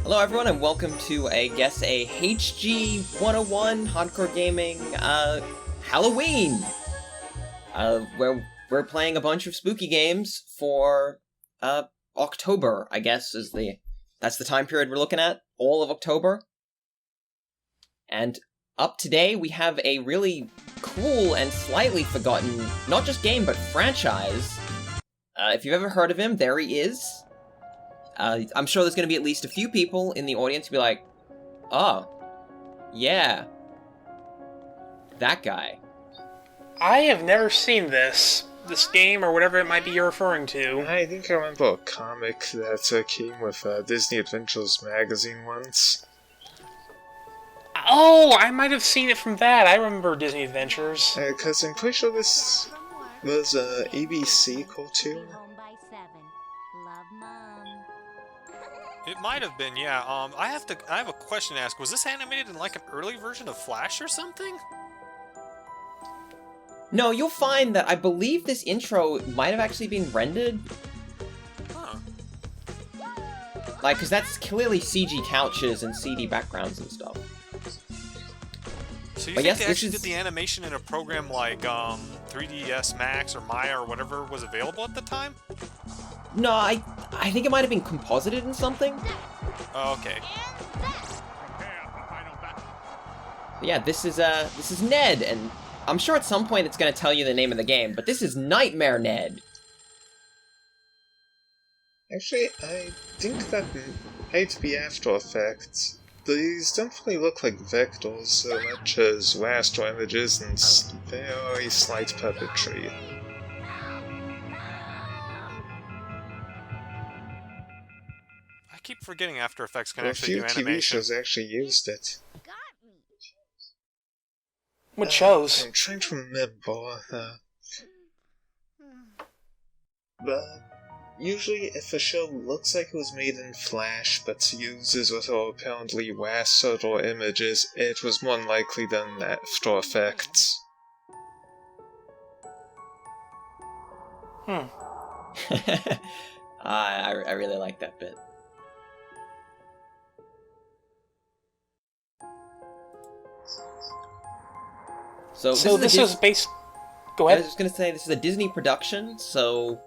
Hello everyone and welcome to, I guess, a HG 101 Hardcore Gaming, Halloween! Where we're playing a bunch of spooky games for, October, I guess, that's the time period we're looking at, all of October. And up today we have a really cool and slightly forgotten, not just game, but franchise. If you've ever heard of him, there he is. I'm sure there's going to be at least a few people in the audience who be like, oh, yeah, that guy. I have never seen this game or whatever it might be you're referring to. I think I remember a comic that came with Disney Adventures magazine once. Oh, I might have seen it from that. I remember Disney Adventures. Because I'm pretty sure this was an ABC cartoon. It might have been, yeah. I have a question to ask. Was this animated in like an early version of Flash or something? No, you'll find that I believe this intro might have actually been rendered. Huh. Like, because that's clearly CG couches and CD backgrounds and stuff. So you But think yes, they this actually is- did the animation in a program like 3ds Max or Maya or whatever was available at the time? No, I think it might have been composited in something. Oh, okay. But yeah, this is Ned, and I'm sure at some point it's going to tell you the name of the game, but this is Nightmare Ned. Actually, I think that might be After Effects. These don't really look like vectors so much as raster images and very slight puppetry. I keep forgetting After Effects can A actually few do TV animation. shows actually used it. What shows? I'm trying to remember. But usually, if a show looks like it was made in Flash but uses what are apparently rastered or images, it was more likely than After Effects. I really like that bit. So This is based... Go I ahead. was just going to say, this is a Disney production, so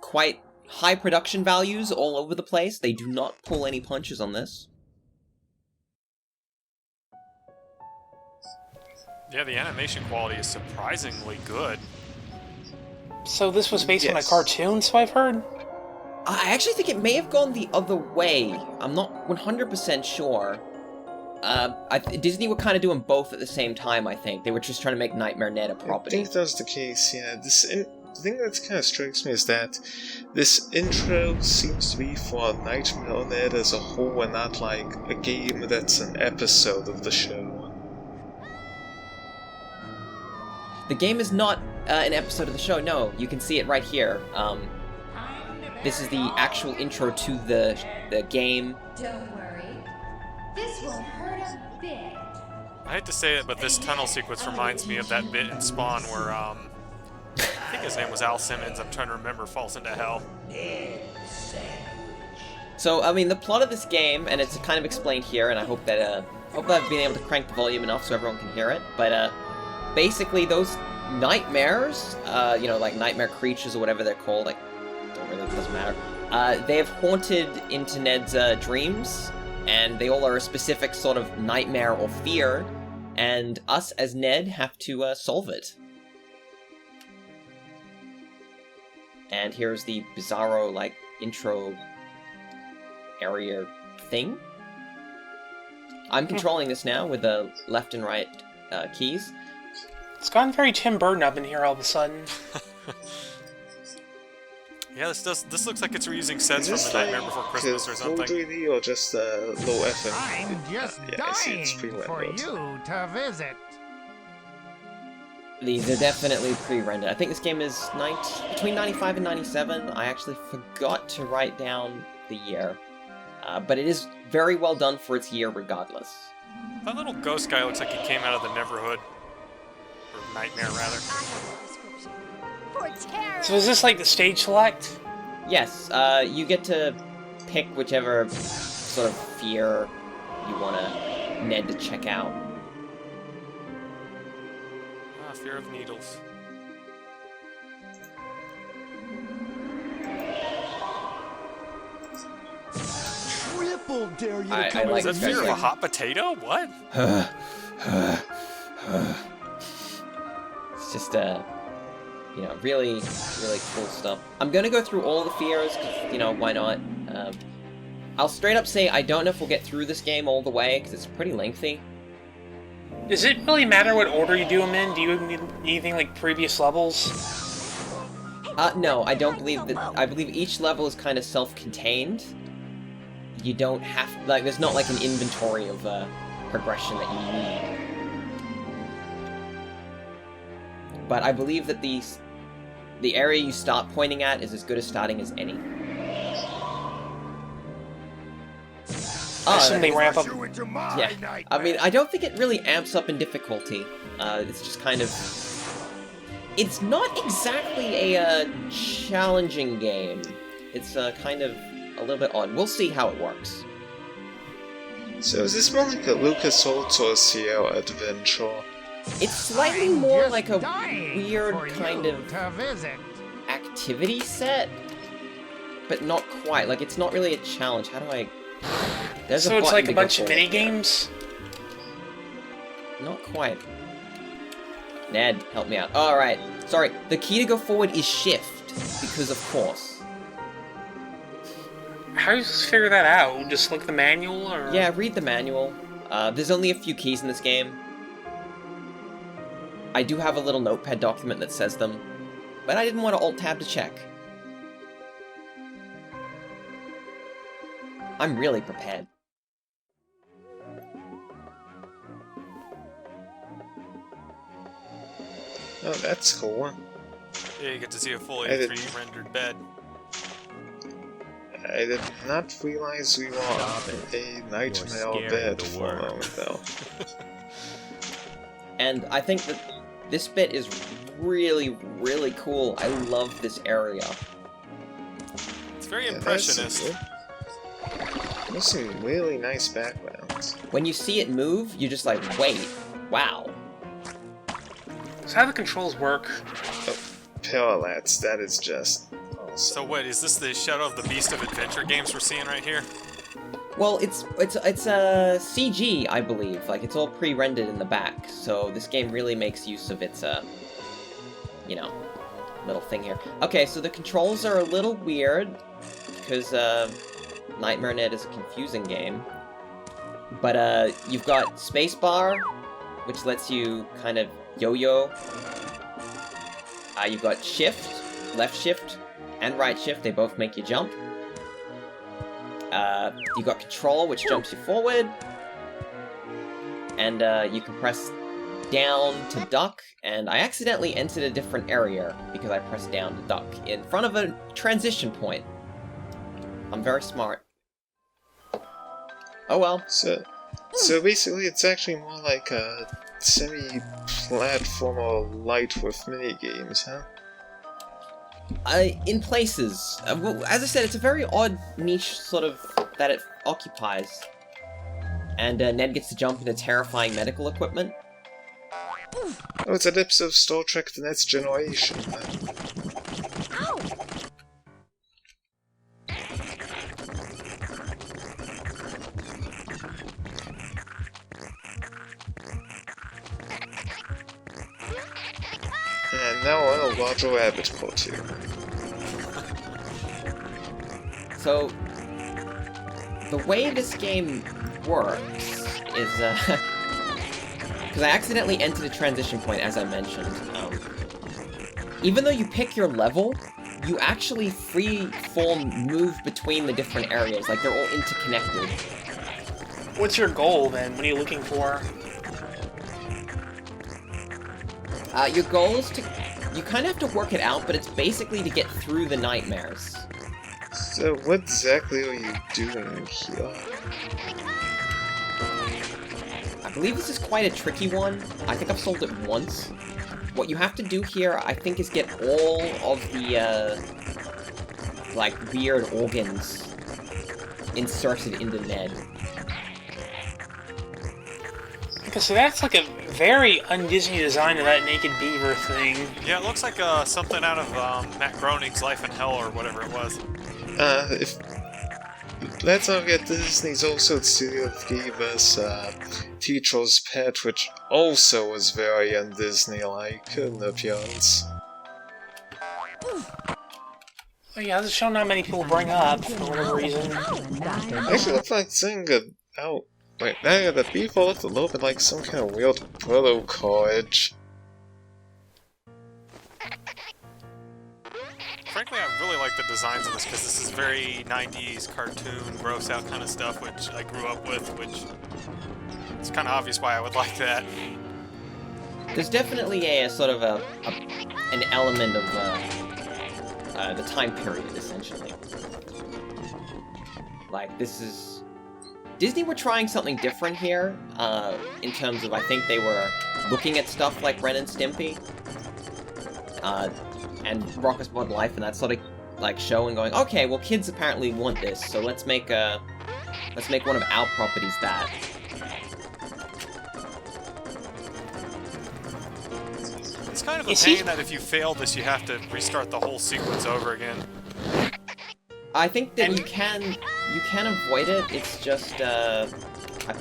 quite high production values all over the place. They do not pull any punches on this. Yeah, the animation quality is surprisingly good. So this was based on a Yes. cartoon, so I've heard? I actually think it may have gone the other way. I'm not 100% sure. Disney were kind of doing both at the same time, I think. They were just trying to make Nightmare Ned a I property. think that's the case, yeah. The thing that kind of strikes me is that this intro seems to be for Nightmare Ned as a whole and not like a game that's an episode of the show. The game is not an episode of the show, no. You can see it right here. This is the actual intro to the game. Don't worry. This won't hurt a bit. I hate to say it, but this tunnel sequence reminds me of that bit in Spawn where, I think his name was Al Simmons, I'm trying to remember, falls into hell. So, I mean, the plot of this game, and it's kind of explained here, and I hope that I've been able to crank the volume enough so everyone can hear it, but, basically those nightmares, like nightmare creatures or whatever they're called, like, it doesn't matter, they have haunted into Ned's, dreams, and they all are a specific sort of nightmare or fear, and us as Ned have to, solve it. And here's the bizarro, like, intro area thing. I'm controlling this now with the left and right keys. It's gone very Tim Burton up in here all of a sudden. Yeah, this looks like it's reusing sets Is from The this Nightmare Before Christmas or full something. 3D or just low FM? I'm just yeah, I see, it's dying for pre-rendered. you to visit. These are definitely pre-rendered. I think this game is between 95 and 97. I actually forgot to write down the year. But it is very well done for its year regardless. That little ghost guy looks like he came out of the Neverhood. Or Nightmare, rather. So is this like the stage select? Yes, you get to pick whichever sort of fear you want Ned to check out. Ah, fear of needles. Triple dare you to I come like Is that this fear of guy's a like- hot potato? What? It's just, you know, really, really cool stuff. I'm gonna go through all the fears, because, you know, why not? I'll straight up say I don't know if we'll get through this game all the way, because it's pretty lengthy. Does it really matter what order you do them in? Do you need anything like previous levels? No, I don't believe that. I believe each level is kind of self-contained. You don't have, like, there's not like an inventory of, progression that you need. But I believe that the area you start pointing at is as good a starting as any. I assume they ramp up. Yeah, I mean, I don't think it really amps up in difficulty. It's just kind of... It's not exactly a challenging game. It's kind of a little bit odd. We'll see how it works. So is this more like a LucasArts or Sierra adventure? It's slightly I'm more just like a dying weird for kind you of to visit. activity set, but not quite. Like, it's not really a challenge. How do I... There's So it's button like to a go bunch of forward. mini games. Not quite. Ned, help me out. Alright, sorry. The key to go forward is shift, because of course. How do you figure that out? Just look at the manual, or? Yeah, read the manual. There's only a few keys in this game. I do have a little notepad document that says them, but I didn't want to alt-tab to check. I'm really prepared. Oh, that's cool. Yeah, you get to see a fully I did- 3D rendered bed. I did not realize we were on a Nightmare bed for a moment, though. And I think that this bit is really, really cool. I love this area. It's very Yeah, there's impressionist. There's some really nice backgrounds. When you see it move, you're just like, wait, wow. So how do the controls work? Parallax, that is just awesome. So what, is this the Shadow of the Beast of Adventure games we're seeing right here? Well, it's CG, I believe. Like, it's all pre-rendered in the back, so this game really makes use of its, you know, little thing here. Okay, so the controls are a little weird, because, Nightmare Ned is a confusing game. But, you've got spacebar, which lets you kind of yo-yo. You've got shift, left shift, and right shift. They both make you jump. You've got control, which jumps you forward. And, you can press down to duck, and I accidentally entered a different area because I pressed down to duck in front of a transition point. I'm very smart. Oh well. So basically, it's actually more like a semi-platformer light with minigames, huh? In places. Well, as I said, it's a very odd niche, sort of, that it occupies. And Ned gets to jump into terrifying medical equipment. Oh, it's an episode of Star Trek The Next Generation. And now on a larger rabbit cartoon. So, the way this game works is, because I accidentally entered a transition point, as I mentioned. Even though you pick your level, you actually free-form move between the different areas, like they're all interconnected. What's your goal then? What are you looking for? Your goal is to... You kind of have to work it out, but it's basically to get through the nightmares. So what exactly are you doing here? I believe this is quite a tricky one. I think I've solved it once. What you have to do here, I think, is get all of the, like, weird organs inserted into Ned. Okay, so that's like a very un-Disney design of that naked beaver thing. Yeah, it looks like something out of Matt Groening's Life in Hell or whatever it was. Let's not forget Disney's also the studio that gave us Teacher's Pet, which also was very un-Disney-like in appearance. Oh yeah, this is a show not many people bring up for whatever reason. Actually, looks like thing out. Wait, now the beaver looked a little bit like some kind of weird proto-college. Frankly, I really like the designs of this because this is very 90s cartoon, gross out kind of stuff, which I grew up with, which it's kind of obvious why I would like that. There's definitely a sort of an element of the time period, essentially. Like, this is... Disney were trying something different here, in terms of, I think they were looking at stuff like Ren and Stimpy, and Rocko's Modern Life, and that sort of, like, show, and going, okay, well, kids apparently want this, so let's make one of our properties that. It's kind of a pain that if you fail this, you have to restart the whole sequence over again. I think that you can avoid it, it's just, I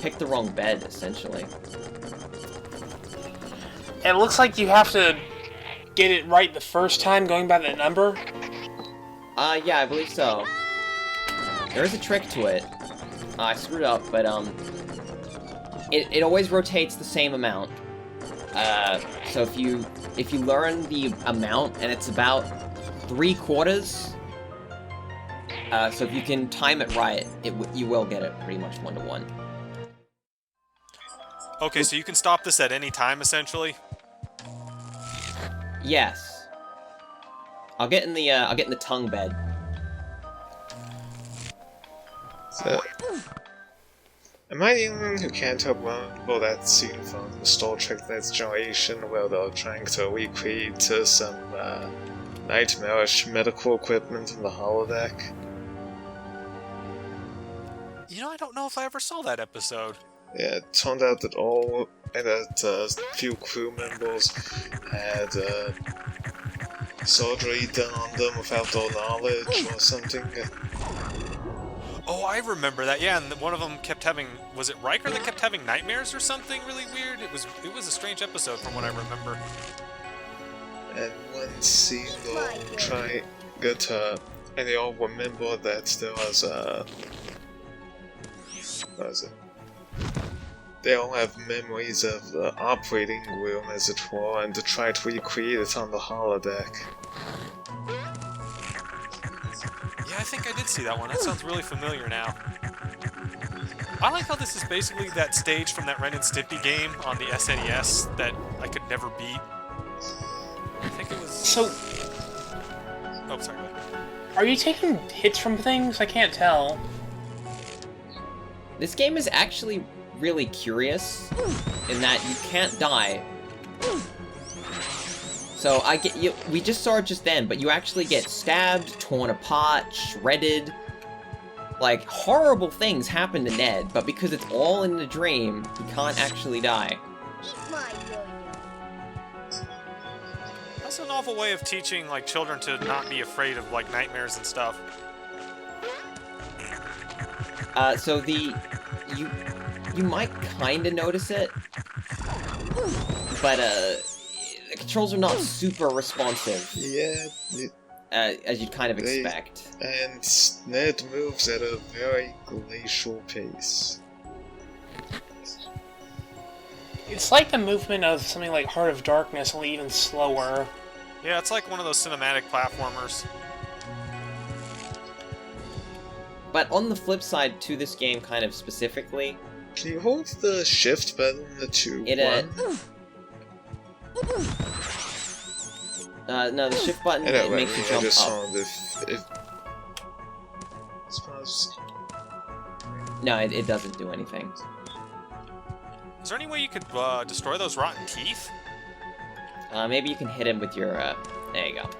picked the wrong bed, essentially. It looks like you have to get it right the first time going by that number. Yeah, I believe so. There is a trick to it. I screwed up, but, it always rotates the same amount. So if you learn the amount, and it's about 3/4, so if you can time it right, you will get it pretty much 1-to-1. Okay, so you can stop this at any time, essentially? Yes. I'll get in the tongue bed. So, am I the only one who can't help remember that scene from Star Trek Next Generation where they're trying to recreate some nightmarish medical equipment in the holodeck? You know, I don't know if I ever saw that episode. Yeah, it turned out that a few crew members had surgery done on them without their knowledge or something. Oh, I remember that. Yeah, and one of them kept having... Was it Riker that kept having nightmares or something really weird? It was a strange episode from what I remember. And one scene they'll try get and they all remember that there was what was it? They all have memories of the operating room, as it were, and to try to recreate it on the holodeck. Yeah, I think I did see that one. That sounds really familiar now. I like how this is basically that stage from that Ren and Stimpy game on the SNES that I could never beat. I think it was... So... Oh, sorry. Go ahead. Are you taking hits from things? I can't tell. This game is actually really curious in that you can't die. So we just saw it just then, but you actually get stabbed, torn apart, shredded. Like, horrible things happen to Ned, but because it's all in the dream, he can't actually die. That's a novel way of teaching, like, children to not be afraid of, like, nightmares and stuff. So you might kinda notice it, but, the controls are not super responsive. Yeah, as you'd kind of expect. And Ned moves at a very glacial pace. It's like the movement of something like Heart of Darkness, only even slower. Yeah, it's like one of those cinematic platformers. But on the flip side to this game, kind of specifically... Can you hold the shift button in the tube no, the shift button, it makes you jump up. No, it doesn't do anything. Is there any way you could destroy those rotten teeth? Maybe you can hit him with your, there you go.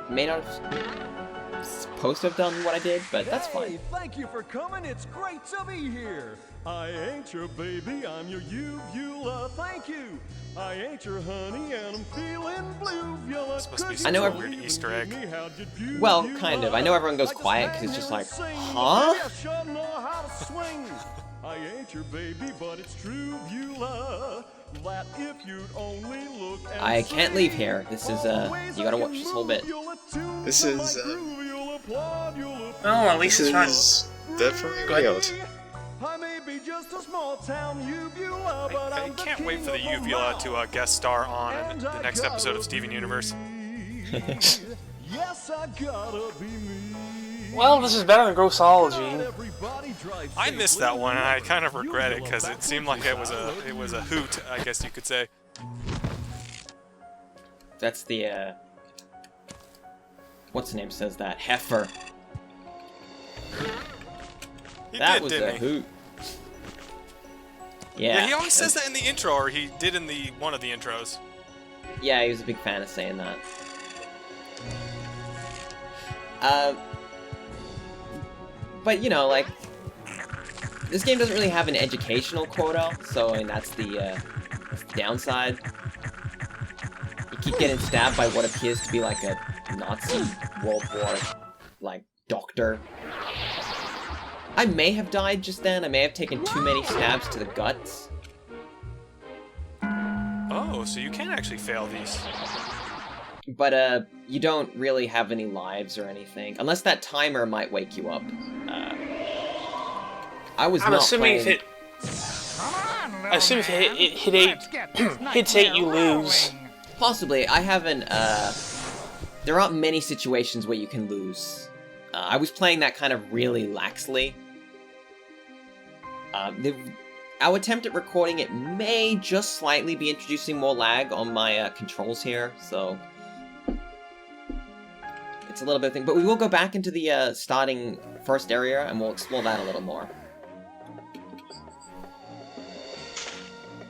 may not have supposed to have done what I did, but that's fine. Hey, thank you for coming. It's great to be here. I ain't your baby, I'm your uvula. Thank you. I ain't your honey, and I'm feeling blue. This must be I know some weird Easter egg. Well, kind of. I know everyone goes quiet because it's just like, huh? I ain't your baby, but it's true, Beulah. That if you'd only look and I can't leave here. This is, you gotta watch this whole bit. This is, Oh, at least it's fun. is definitely Go ahead. weird. I may be just a small town uvula, but I I'm the can't wait king for the of uvula to Omaha. guest star on And the I next episode gotta of Steven Universe. be- Yes, I gotta be me. Well, this is better than Grossology. Everybody drive I missed safely. that one, and I kind of regret it because it seemed like it was a hoot, I guess you could say. That's the, what's the name says that? Heifer. He That did, was didn't a he? hoot. Yeah, he always Yeah. says that in the intro, or he did in the one of the intros. Yeah, he was a big fan of saying that. But you know, like, this game doesn't really have an educational quota, so I mean, that's the downside. You keep getting stabbed by what appears to be like a Nazi World War, like, doctor. I may have died just then. I may have taken too many stabs to the guts. Oh, so you can actually fail these. But, you don't really have any lives or anything. Unless that timer might wake you up. I was I'm not assuming playing... I assume if it hit 8, hits 8, you lose. Possibly. I haven't, there aren't many situations where you can lose. I was playing that kind of really laxly. Our attempt at recording it may just slightly be introducing more lag on my controls here, so... It's a little bit of thing, but we will go back into the starting first area, and we'll explore that a little more.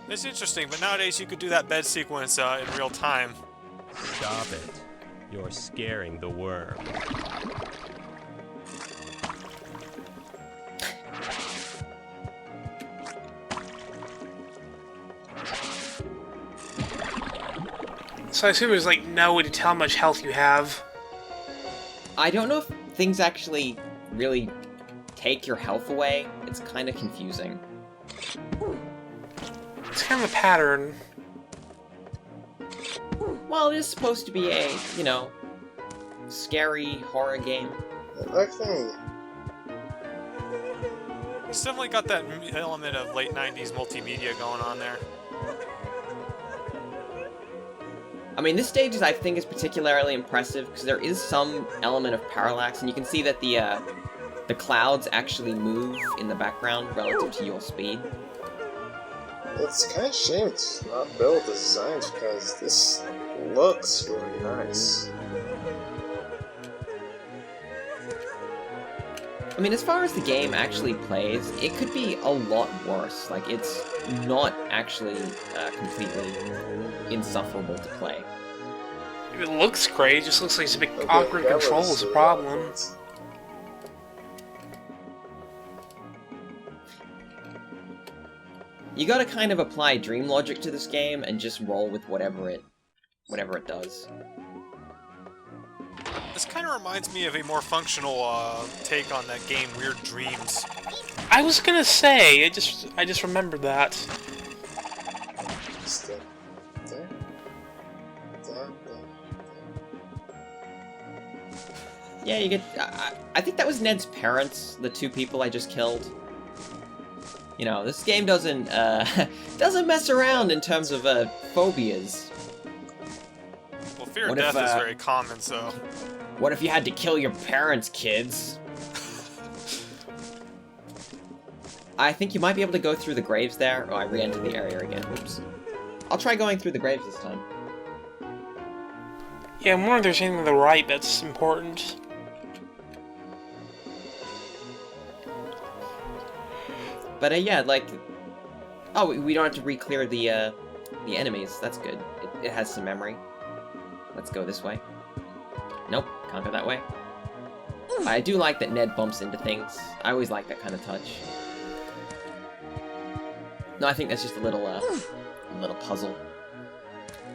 It's interesting, but nowadays you could do that bed sequence in real time. Stop it. You're scaring the worm. So I assume there's like no way to tell how much health you have. I don't know if things actually really take your health away. It's kind of confusing. It's kind of a pattern. Well, it is supposed to be a, you know, scary horror game. That thing, It's definitely got that element of late 90s multimedia going on there. I mean, this stage, I think, is particularly impressive because there is some element of parallax, and you can see that the clouds actually move in the background relative to your speed. it's kind of a shame it's not built as designs because this looks really nice. I mean, as far as the game actually plays, it could be a lot worse. Like, it's not actually completely insufferable to play. It looks great, it just looks like it's a big Okay, awkward that control was, is a problem. You gotta kind of apply dream logic to this game and just roll with whatever it does. This kind of reminds me of a more functional take on that game, Weird Dreams. I was gonna say, I just remembered that. Just there. There. There. Yeah, you get... I think that was Ned's parents, the two people I just killed. You know, this game doesn't mess around in terms of, phobias. Well, fear of What if, death is very common, so... What if you had to kill your parents, kids? I think you might be able to go through the graves there. Oh, I re-entered the area again. Oops. I'll try going through the graves this time. Yeah, I'm wondering if there's anything to the right that's important. But, yeah, like... Oh, we don't have to re-clear the enemies. That's good. It has some memory. Let's go this way. Nope, can't go that way. I do like that Ned bumps into things. I always like that kind of touch. No, I think that's just a little puzzle.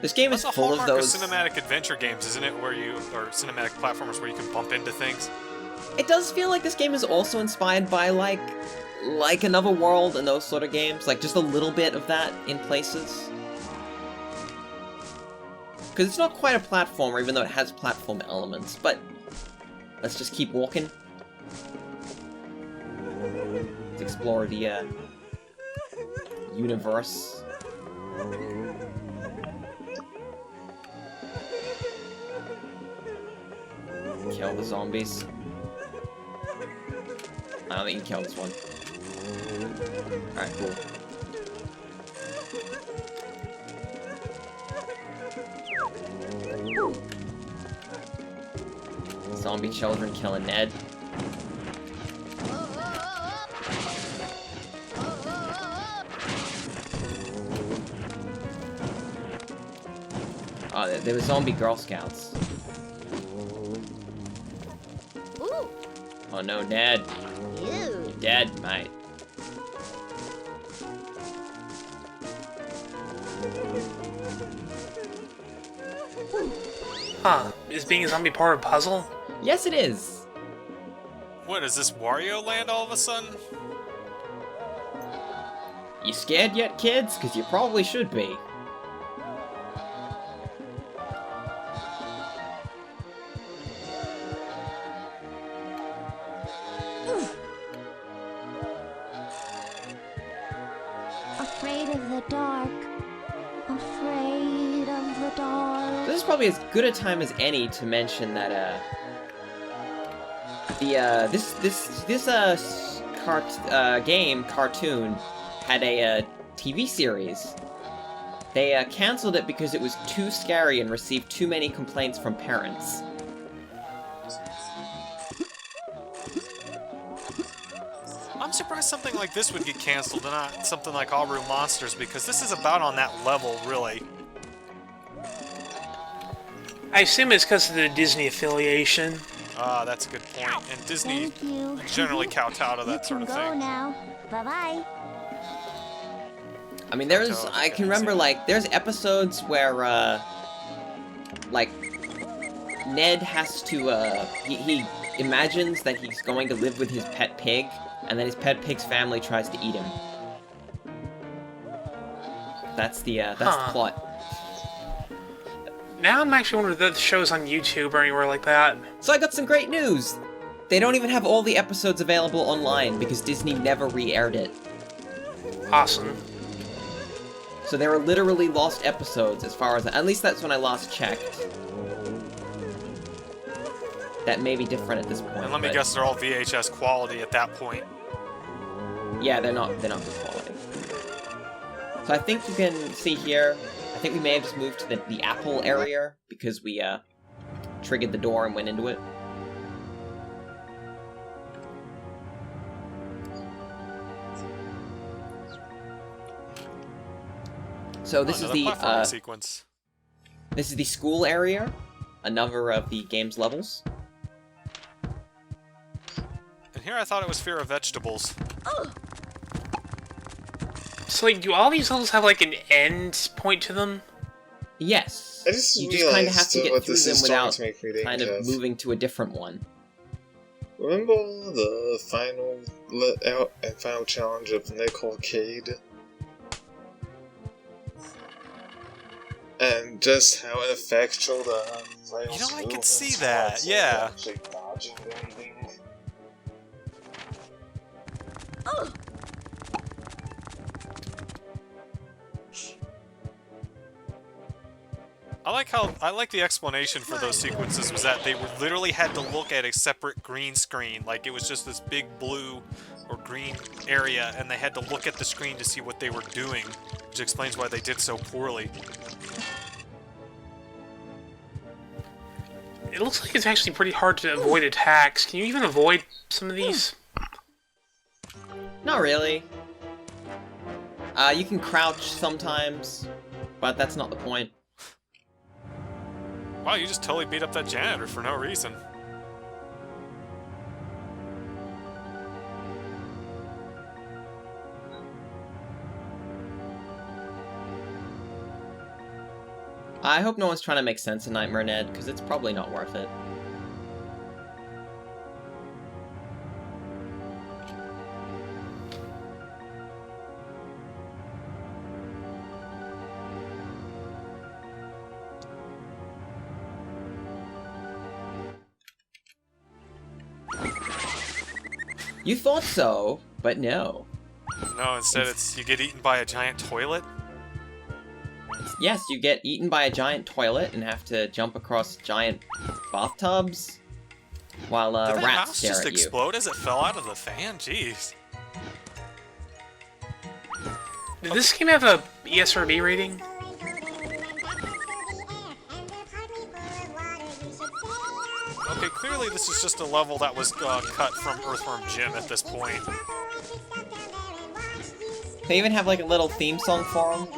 This game is full of those... That's a hallmark of cinematic adventure games, isn't it? Or cinematic platformers where you can bump into things. It does feel like this game is also inspired by, like Another World and those sort of games. Like, just a little bit of that in places. Because it's not quite a platformer, even though it has platform elements, but... Let's just keep walking. Let's explore the, universe. Kill the zombies. I don't think you can kill this one. Alright, cool. Zombie children killing Ned. Oh, there were zombie Girl Scouts. Oh no, Ned. You're dead, mate. Huh. Is being a zombie part of a puzzle? Yes, it is. What, is this Wario Land all of a sudden? You scared yet, kids? Because you probably should be. Afraid of the dark. Afraid of the dark. This is probably as good a time as any to mention that, cartoon had a TV series. They canceled it because it was too scary and received too many complaints from parents. I'm surprised something like this would get canceled and not something like All Room Monsters, because this is about on that level, really. I assume it's because of the Disney affiliation. Ah, that's a good point. And Disney generally kowtow to that sort of Go thing. now. Bye-bye. I mean, I can remember, like, there's episodes where, like, Ned has to, he imagines that he's going to live with his pet pig, and then his pet pig's family tries to eat him. That's the plot. Now I'm actually wondering if the show's on YouTube or anywhere like that. So I got some great news! They don't even have all the episodes available online, because Disney never re-aired it. Awesome. So there are literally lost episodes, as far as... At least that's when I last checked. That may be different at this point. And let me guess, they're all VHS quality at that point. Yeah, they're not good quality. So I think you can see here, I think we may have just moved to the Apple area, because we, triggered the door and went into it. So this is the, platforming sequence. This is the school area, another of the game's levels. And here I thought it was Fear of Vegetables. So, like, do all these levels have, like, an end point to them? Yes. I just you just kind of have to get through this them is without starting to make me kind think of moving to a different one. Remember the final challenge of Nick Arcade? And just how ineffectual the You know, I could see that, yeah. Actually dodging anything. I like the explanation for those sequences was that they literally had to look at a separate green screen, like it was just this big blue or green area, and they had to look at the screen to see what they were doing, which explains why they did so poorly. It looks like it's actually pretty hard to avoid attacks. Can you even avoid some of these? Not really. You can crouch sometimes, but that's not the point. Wow, you just totally beat up that janitor for no reason. I hope no one's trying to make sense of Nightmare Ned, because it's probably not worth it. You thought so, but no. No, instead it's you get eaten by a giant toilet. Yes, you get eaten by a giant toilet and have to jump across giant bathtubs while Did that rats mouse stare just at you. explode as it fell out of the fan? Jeez. Did this game have a ESRB rating? Okay, clearly this is just a level that was cut from Earthworm Jim at this point. They even have like a little theme song for them.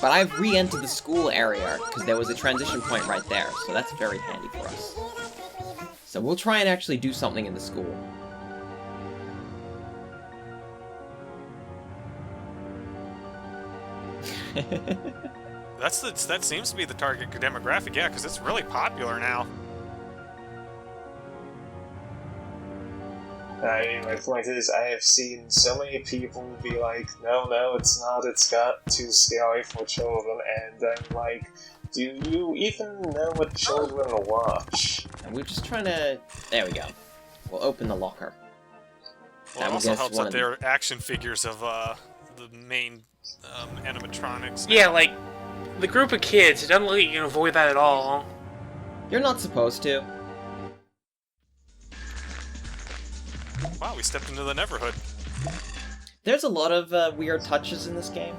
But I've re-entered the school area, because there was a transition point right there, so that's very handy for us. So we'll try and actually do something in the school. That seems to be the target demographic, yeah, because it's really popular now. I mean, my point is, I have seen so many people be like, no, it's not, it's got too scary for children, and I'm like, do you even know what children watch? And we're just trying to... There we go. We'll open the locker. Well, it also helps that they're action figures of the main animatronics. Yeah, like, the group of kids, it doesn't let you avoid that at all. You're not supposed to. Wow, we stepped into the Neverhood. There's a lot of weird touches in this game.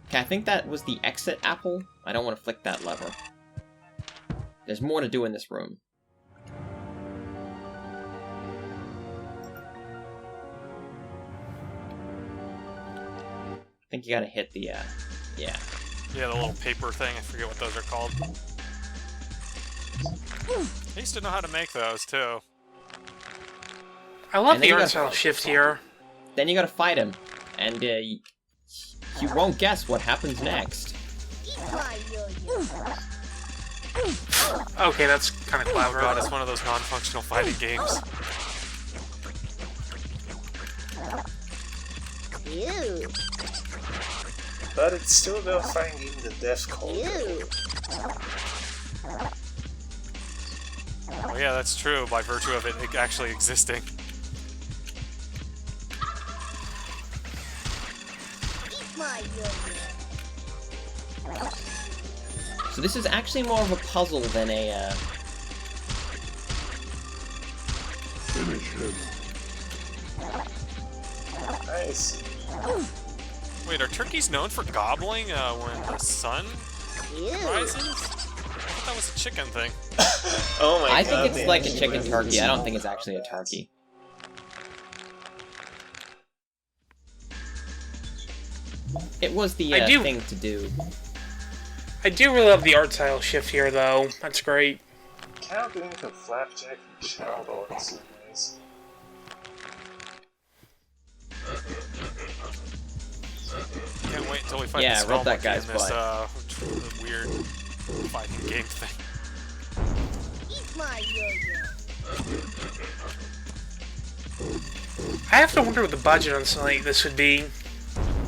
Okay, I think that was the exit apple. I don't want to flick that lever. There's more to do in this room. I think you gotta hit the, yeah. Yeah, the little paper thing, I forget what those are called. I used to know how to make those, too. I love the art style shift here. Then you gotta fight him, and you won't guess what happens next. Okay, that's kind of clever. Oh god, it's one of those non-functional fighting games. Ew. But it's still about finding the death code. Oh yeah, that's true, by virtue of it actually existing. So this is actually more of a puzzle than a, Finish him. Nice. Wait, are turkeys known for gobbling when the sun rises? I thought that was a chicken thing. Oh my god. I think it's like a chicken turkey. I don't think it's actually a turkey. It was the thing to do. I do really love the art style shift here, though. That's great. Counting the flapjack and child arts is nice. Can't wait until we fight the rub that Skullmonkey guy's in this butt. weird fighting game thing. I have to wonder what the budget on something like this would be.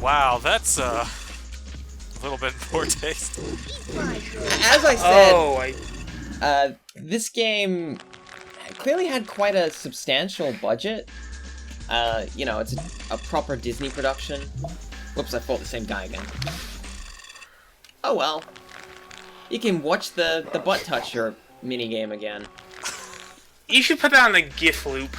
Wow, that's a little bit in poor taste. As I said, this game clearly had quite a substantial budget. You know, it's a proper Disney production. Whoops, I fought the same guy again. Oh well. You can watch the butt toucher minigame again. You should put that on the GIF loop.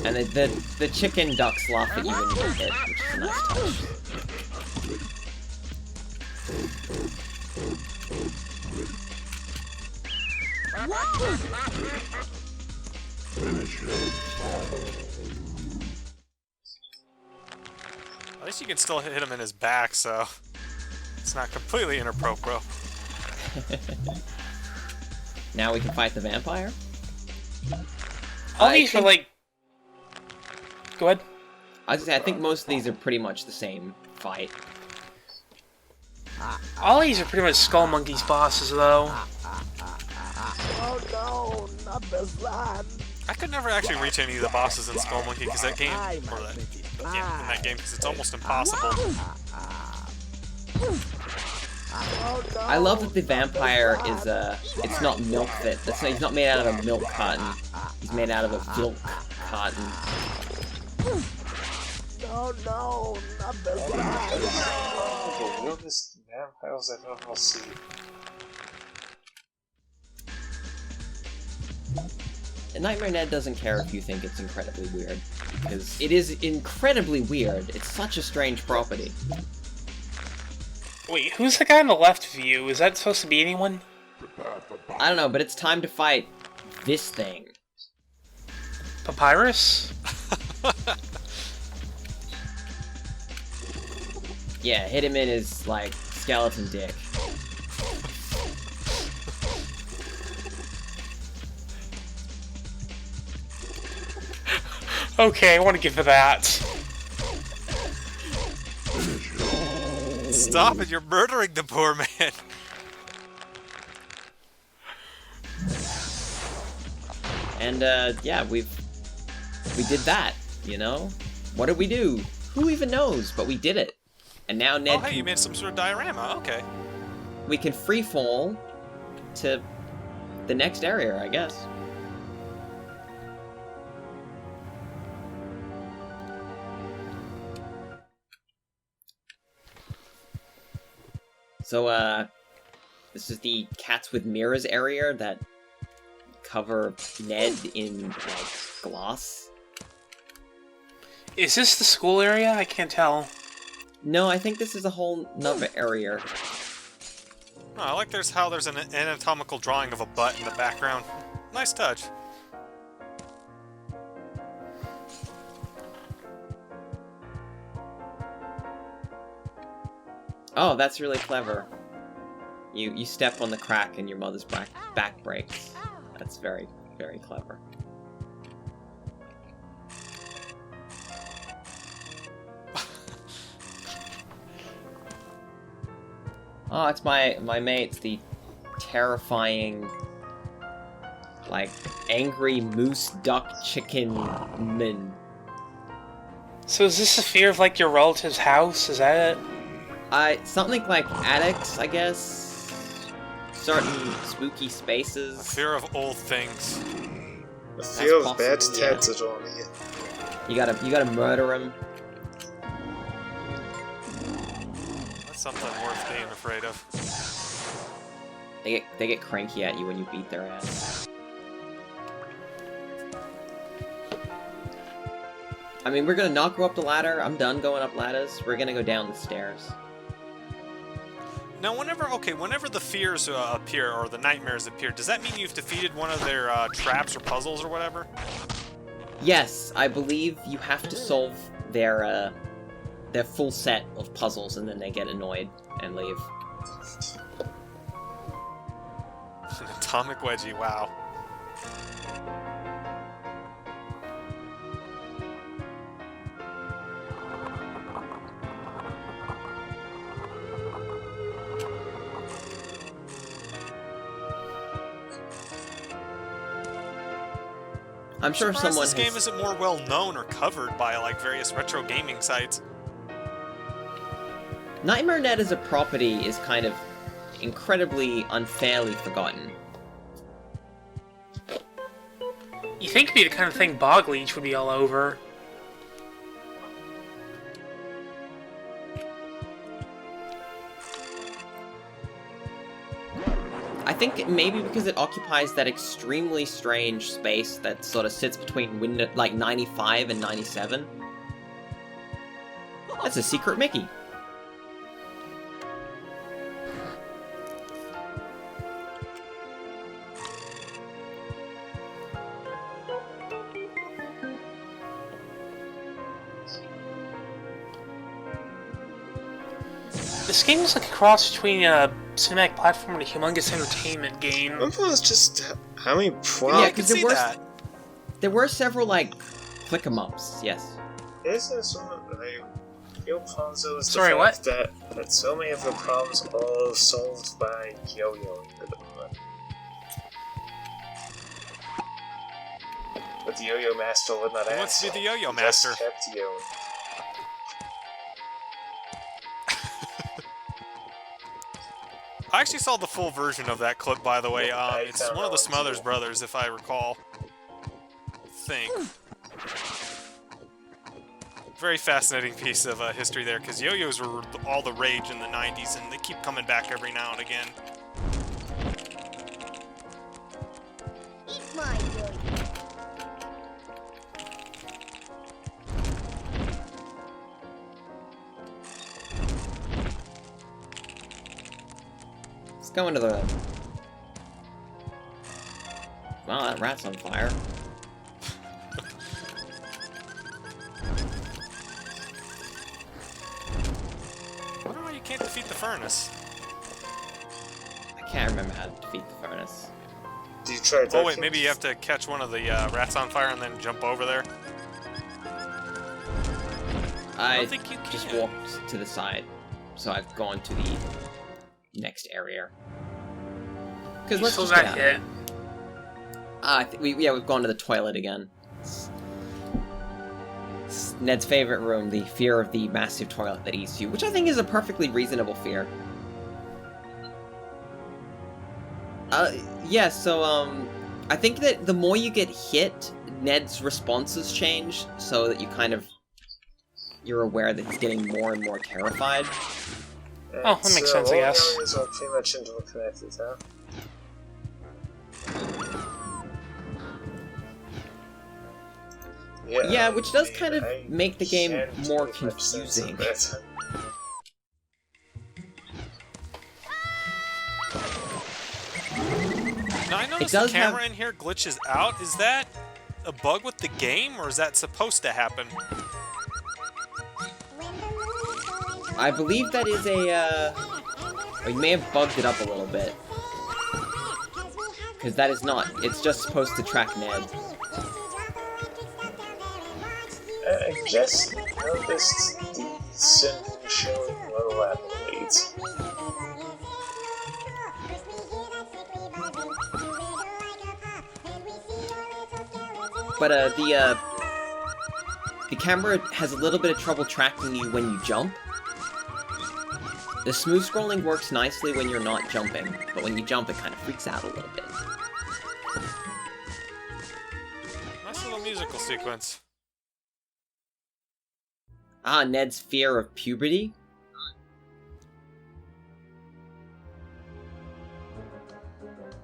And the chicken ducks laugh at you when you get hit, which is a nice touch. At least you can still hit him in his back, so it's not completely inappropriate. Now we can fight the vampire? All these are like... Go ahead. I was gonna say, I think most of these are pretty much the same fight. All these are pretty much Skull Monkey's bosses, though. Oh no, not the slime. I could never actually reach any of the bosses in Skull Monkey because that game, or that, yeah, in that game because it's almost impossible. I love that the vampire is it's not milk that he's not made out of a milk carton. He's made out of a vilk carton. No, no, not the slime. The weirdest vampires I've ever seen. And Nightmare Ned doesn't care if you think it's incredibly weird, because it is incredibly weird. It's such a strange property. Wait, who's the guy on the left of you? Is that supposed to be anyone? I don't know, but it's time to fight this thing. Papyrus? Yeah, hit him in his, like, skeleton dick. Okay, I want to give it that. Stop it, you're murdering the poor man. And, yeah, we did that, you know? What did we do? Who even knows? But we did it. And now Ned Oh, hey, you made some sort of diorama, okay. we can free fall to the next area, I guess. So, this is the Cats with Mirrors area that cover Ned in, like, gloss. Is this the school area? I can't tell. No, I think this is a whole nother area. Oh, I like how there's an anatomical drawing of a butt in the background. Nice touch. Oh, that's really clever. You step on the crack and your mother's back breaks. That's very, very clever. Oh, it's my mate, the terrifying, like, angry moose duck chicken man. So is this the fear of, like, your relative's house? Is that it? Something like attics, I guess. Certain spooky spaces. A fear of old things. The fear of bad possible, yeah. taxidermy. You gotta murder him. That's something worth being afraid of. They get cranky at you when you beat their ass. I mean, we're gonna not go up the ladder. I'm done going up ladders. We're gonna go down the stairs. Now, whenever the fears appear, or the nightmares appear, does that mean you've defeated one of their traps or puzzles or whatever? Yes, I believe you have to solve their full set of puzzles, and then they get annoyed and leave. An atomic wedgie, wow. I'm sure Surprised someone this game isn't more well known or covered by like various retro gaming sites. Nightmare Ned as a property is kind of incredibly unfairly forgotten. You think it'd be the kind of thing Bog Leech would be all over. I think maybe because it occupies that extremely strange space that sort of sits between window, like 95 and 97. That's a secret Mickey. This game is like a cross between a cinematic platform and a humongous entertainment game. It's just how many Yeah, problems. because there were several like click 'em ups. Yes. Isn't one I feel problems though is the Sorry, fact that so many of the problems are all solved by yo-yoing them. But the yo-yo master would not Who wants to be answer. the yo-yo He master? just kept yoing. I actually saw the full version of that clip, by the way. It's found one of the out Smothers too. brothers, if I recall. Very fascinating piece of history there, because yo-yos were all the rage in the 90s, and they keep coming back every now and again. Eat my yo-yo. Let's go into the... Wow, that rat's on fire. I wonder why you can't defeat the furnace. I can't remember how to defeat the furnace. Do you try Oh wait, maybe you have to catch one of the rats on fire and then jump over there? I don't think you just can. walked to the side, so I've gone to the next area. Because let's Still just get got out of hit. here. I think we've gone to the toilet again. It's Ned's favorite room, the fear of the massive toilet that eats you, which I think is a perfectly reasonable fear. Yeah, so, I think that the more you get hit, Ned's responses change, so that you kind of... You're aware that he's getting more and more terrified. Oh, that makes sense, I guess. All areas are pretty much interconnected, huh? Yeah, which does kind of I make the game can't more make much sense of confusing. that. Now, I noticed the camera in here glitches out. Is that a bug with the game, or is that supposed to happen? I believe that is a, we may have bugged it up a little bit. Because that is not, it's just supposed to track Ned. I just noticed the symbol showing low accolades. But, the camera has a little bit of trouble tracking you when you jump. The smooth scrolling works nicely when you're not jumping, but when you jump, it kind of freaks out a little bit. Nice little musical sequence. Ah, Ned's fear of puberty?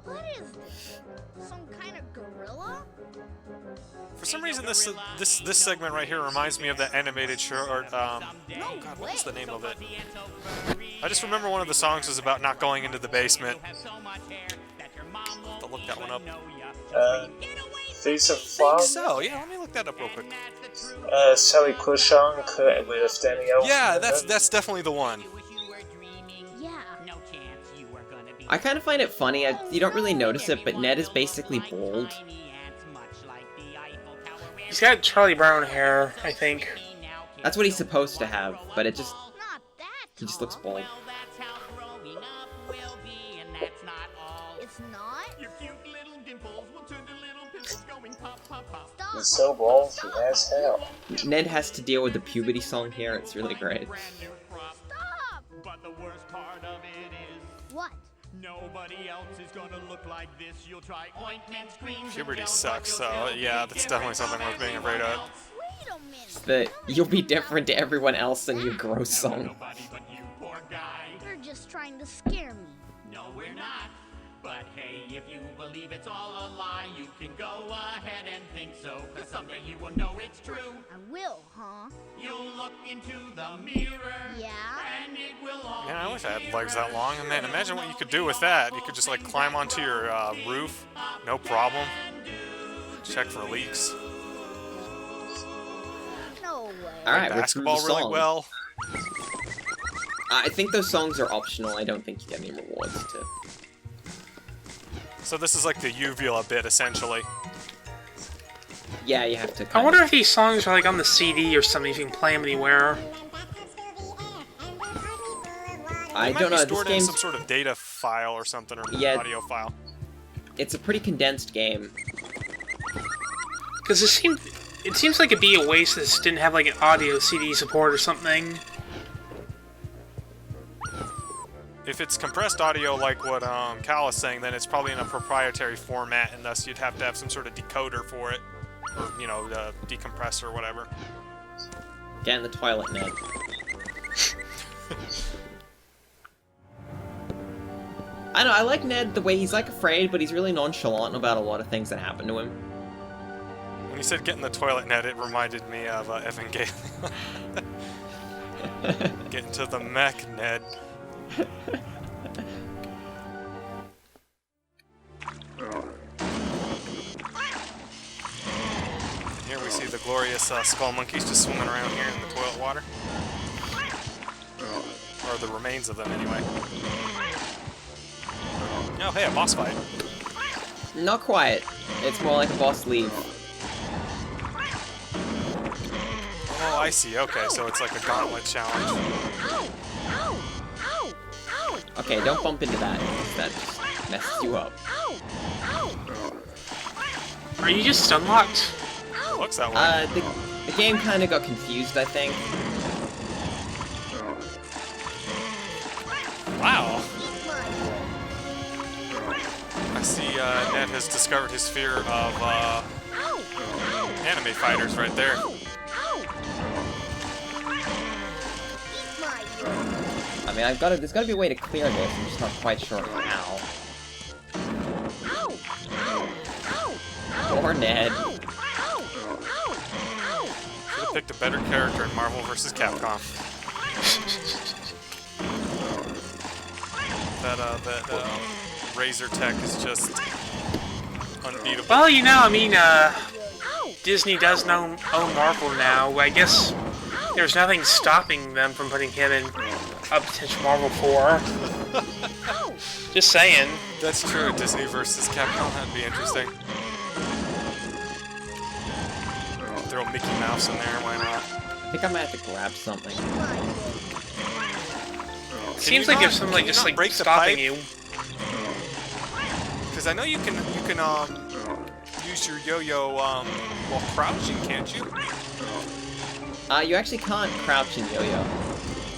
What is this? Some kind of gorilla? For some reason, this segment right here reminds me of the animated short. Oh God, what was the name of it? I just remember one of the songs was about not going into the basement. I'll have to look that one up. Face of I think Fog? so. Yeah, let me look that up real quick. Sally Kushong with Danielle. Yeah, that's definitely the one. Yeah. I kind of find it funny, you don't really notice it, but Ned is basically bald. He's got Charlie Brown hair, I think. That's what he's supposed to have, but it just, Not that he just looks bald. It's not? He's so bald, he has hair. Ned has to deal with the puberty song here, it's really great. Stop! But the worst part of it is What? nobody else is gonna look like this. You'll try ointments, creams, Puberty sucks, so yeah, that's definitely something worth being afraid of. Wait a minute. The "you'll be different to everyone else and you gross" song. nobody but you, poor guy. They're just trying to scare me. No, we're not. But hey, if you believe it's all a lie, you can go ahead and think so, cause someday you will know it's true. I will, huh? You'll look into the mirror, Yeah? and it will all Man, I be wish I had clearer. legs that long. And man, imagine what you could do with that. You could just like climb onto your roof, no problem. Check for leaks. No way. All right, Play we're through the basketball really song. well. I think those songs are optional. I don't think you get any rewards to. So this is like the uvula bit, essentially. Yeah, you have to. I Kind wonder if these songs are like on the CD or something, if you can play them anywhere. I It might don't be know. This stored in game's some sort of data file or something, or Yeah. audio file. it's a pretty condensed game. Because it seems like it'd be a waste that this didn't have like an audio CD support or something. If it's compressed audio like what Cal is saying, then it's probably in a proprietary format, and thus you'd have to have some sort of decoder for it, or you know, the decompressor or whatever. Get in the toilet, Ned. I know. I like Ned the way he's like afraid, but he's really nonchalant about a lot of things that happen to him. When you said get in the toilet, Ned, it reminded me of Evangelion. Get into the mech, Ned. Here we see the glorious skull monkeys just swimming around here in the toilet water. Or the remains of them, anyway. Oh, hey, a boss fight. Not quite. It's more like a boss leave. Oh, I see. Okay, so it's like a gauntlet challenge. Okay, don't bump into that. That just messes you up. Are you just unlocked? Looks that way. The game kind of got confused, I think. Wow. I see Ned has discovered his fear of anime fighters right there. I mean, there's gotta be a way to clear this. I'm just not quite sure how. Poor Ned. Should have picked a better character in Marvel vs. Capcom. that Razor Tech is just unbeatable. Well, you know, I mean, Disney does own Marvel now. I guess there's nothing stopping them from putting him in a potential Marvel 4. Just saying. That's true. Disney vs. Capcom, that'd be interesting. Throw Mickey Mouse in there, why not? I think I might have to grab something. Seems like there's something just like break the stopping pipe? you. Because I know you can use your yo-yo while crouching, can't you? You actually can't crouch in yo-yo.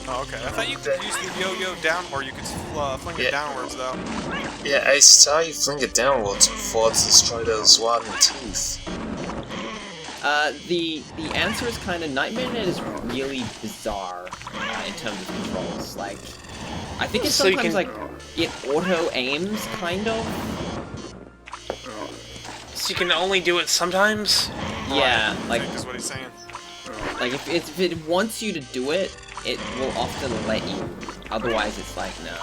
Oh, okay. I thought you could use the yo-yo down, or you could fling it downwards, though. Yeah, I saw you fling it downwards before to destroy those rotten teeth. The answer is kind of Nightmare Ned is really bizarre in terms of controls. Like, I think it's So you sometimes can- like it auto aims, kind of. So you can only do it sometimes? Yeah, I like think is what he's saying. if it wants you to do it, it will often let you. Otherwise, it's like nah.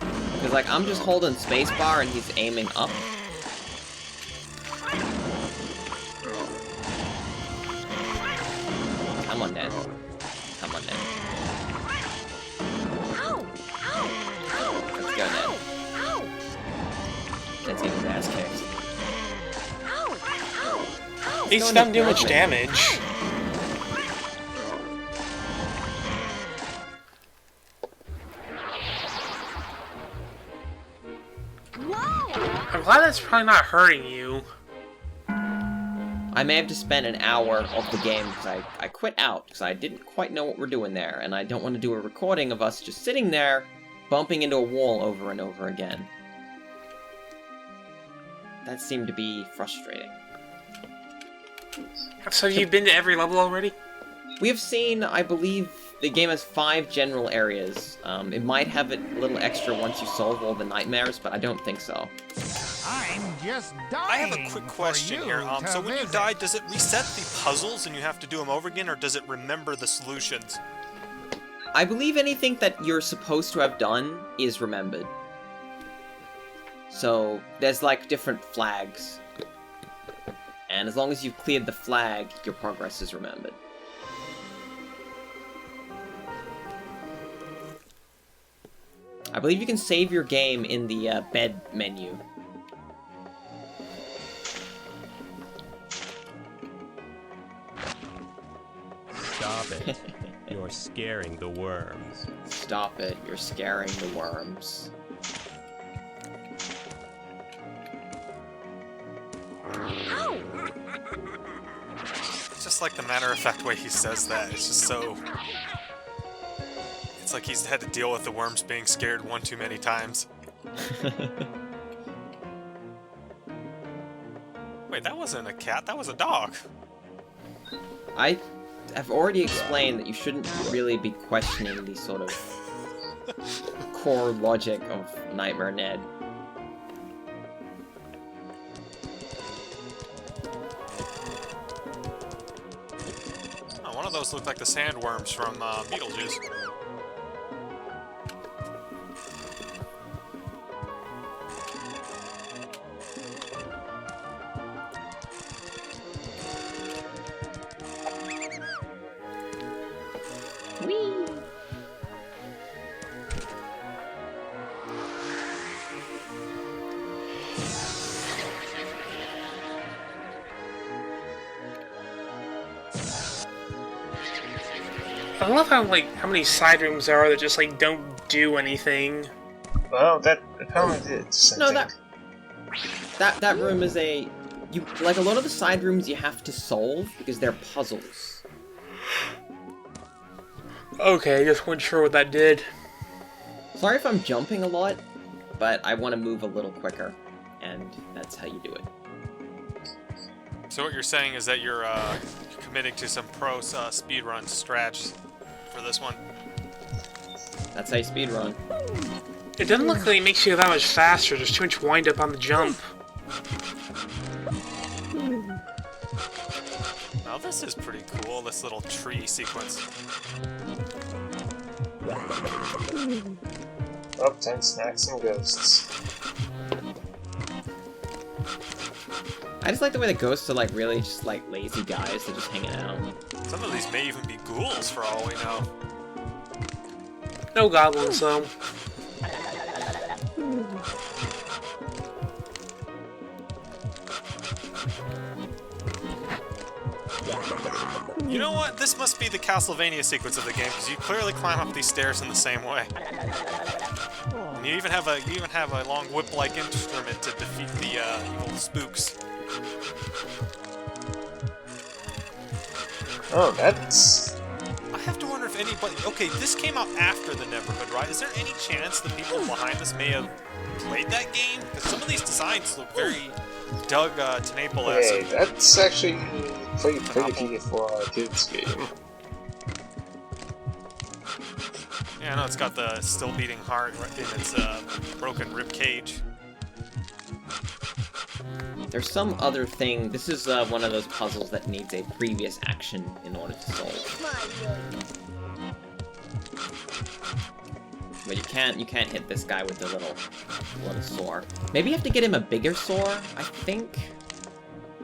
Because like I'm just holding spacebar and he's aiming up. Come on, Ned. Come on, Ned. Let's go, Ned. Let's get his ass kicked. He's going not to doing much Portland. damage. I'm glad that's probably not hurting you. I may have just spent an hour of the game because I quit out because I didn't quite know what we're doing there, and I don't want to do a recording of us just sitting there, bumping into a wall over and over again. That seemed to be frustrating. So you've been to every level already? We have seen, I believe, the game has 5 general areas. It might have it a little extra once you solve all the nightmares, but I don't think so. I'm just dying. I have a quick question here. So when you die, does it reset the puzzles and you have to do them over again, or does it remember the solutions? I believe anything that you're supposed to have done is remembered. So, there's like different flags. And as long as you've cleared the flag, your progress is remembered. I believe you can save your game in the bed menu. Stop it. You're scaring the worms. Stop it, you're scaring the worms. It's just like the matter-of-fact way he says that. It's just so... It's like he's had to deal with the worms being scared one too many times. Wait, that wasn't a cat, that was a dog. I have already explained that you shouldn't really be questioning the sort of core logic of Nightmare Ned. Oh, one of those looked like the sandworms from Beetlejuice. I love how many side rooms there are that just like don't do anything. Well, that apparently did. No, that room is a... like, a lot of the side rooms you have to solve because they're puzzles. Okay, I just wasn't sure what that did. Sorry if I'm jumping a lot, but I want to move a little quicker, and that's how you do it. So what you're saying is that you're committing to some pro speedrun strat for this one? That's how you speedrun. It doesn't look like it makes you that much faster, there's too much wind up on the jump. Now this is pretty cool, this little tree sequence. Up 10 snacks and ghosts. I just like the way the ghosts are like really just like lazy guys that are just hanging out. Some of these may even be ghouls for all we know. No goblins though. You know what? This must be the Castlevania sequence of the game, because you clearly climb up these stairs in the same way. And you even have a long whip-like instrument to defeat the evil spooks. Oh, that's... I have to wonder if anybody... Okay, this came out after the Neverhood, right? Is there any chance the people behind this may have played that game? Because some of these designs look very Doug Tenable-esque. Hey, that's actually pretty for a kids game. Yeah, I know it's got the still beating heart in its broken rib cage. There's some other thing. This is one of those puzzles that needs a previous action in order to solve. But you can't hit this guy with the little sword. Maybe you have to get him a bigger sword, I think,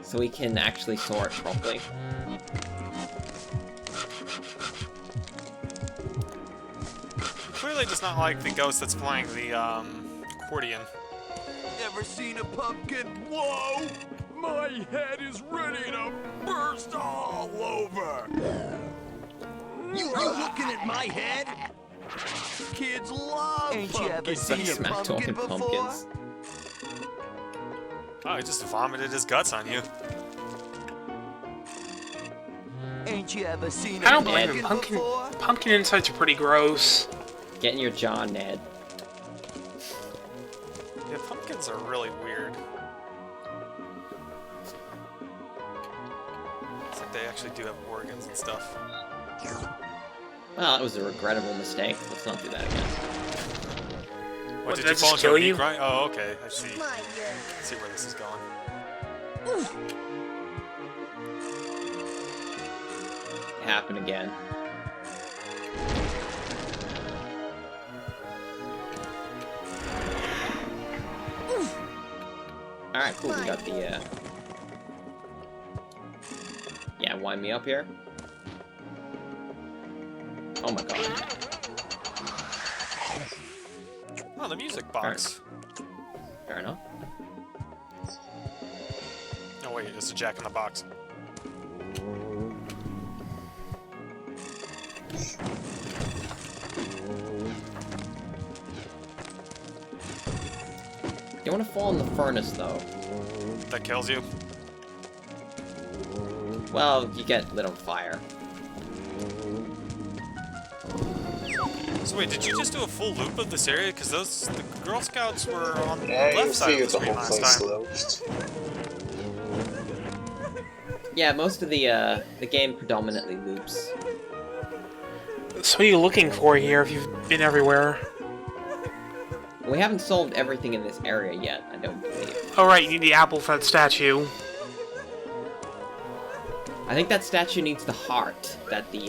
so he can actually soar it properly. Clearly does not like the ghost that's playing the accordion. Ever seen a pumpkin? Whoa! My head is ready to burst all over! You looking at my head? Kids love Ain't you ever seen a Smack talking pumpkin before? pumpkins. Oh, he just vomited his guts on you. Ain't you ever seen I a don't blame him. pumpkin before? Pumpkin insides are pretty gross. Get in your jaw, Ned. Yeah, pumpkins are really weird. It's like they actually do have organs and stuff. Well, it was a regrettable mistake. Let's not do that again. What, did did you that fall just into a kill meat you? grind? Oh, okay. I see. My I see where this is going. It happened again. Alright, cool. We got the, Yeah, wind me up here. Oh my god. Oh, the music box. Fair enough. Oh wait, it's a Jack in the Box. You want to fall in the furnace, though. That kills you? Well, you get lit on fire. So wait, did you just do a full loop of this area? Because the Girl Scouts were on the Yeah, you left side see of the the screen whole last place time. looped. Yeah, most of the game predominantly loops. So what are you looking for here if you've been everywhere? We haven't solved everything in this area yet, I don't believe. Oh right, you need the apple for that statue. I think that statue needs the heart that the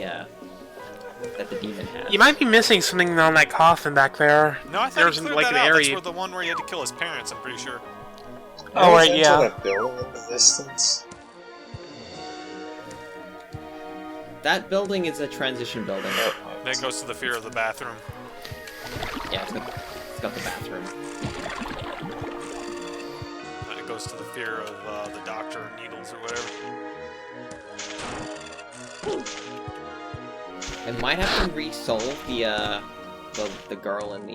demon has. You might be missing something on that coffin back there. No, I thought There's you cleared like that an out. area. That's where the one where you had to kill his parents, I'm pretty sure. Oh right, Enter yeah. that building in the distance. That building is a transition building. That goes to the fear of the bathroom. Yeah, it's got the bathroom. It goes to the fear of the doctor and needles or whatever. I might have to re-solve the girl in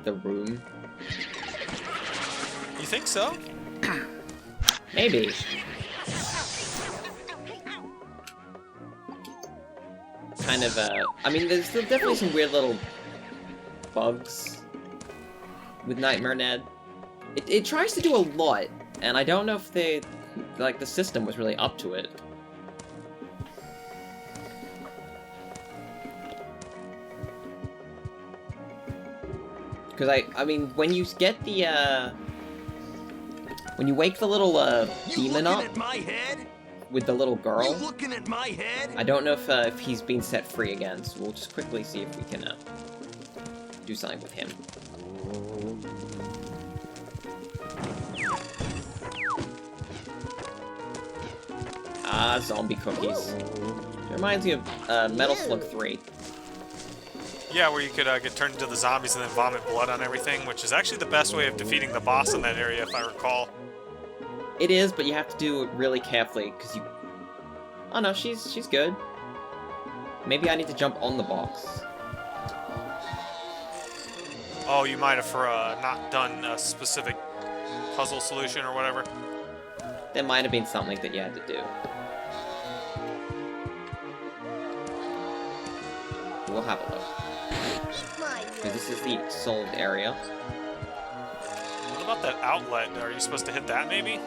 the room. You think so? Maybe. Kind of, I mean, there's definitely some weird little bugs with Nightmare Ned. It tries to do a lot, and I don't know if the system was really up to it. Because I mean, when you get the, when you wake the little, demon up with the little girl, looking at my head? I don't know if he's been set free again, so we'll just quickly see if we can, do something with him. Ah, zombie cookies. It reminds me of, Metal Slug 3. Yeah, where you could get turned into the zombies and then vomit blood on everything, which is actually the best way of defeating the boss in that area, if I recall. It is, but you have to do it really carefully, because you... Oh no, she's good. Maybe I need to jump on the box. Oh, you might have not done a specific puzzle solution or whatever. There might have been something that you had to do. We'll have a look. Because this is the solved area. What about that outlet? Are you supposed to hit that, maybe?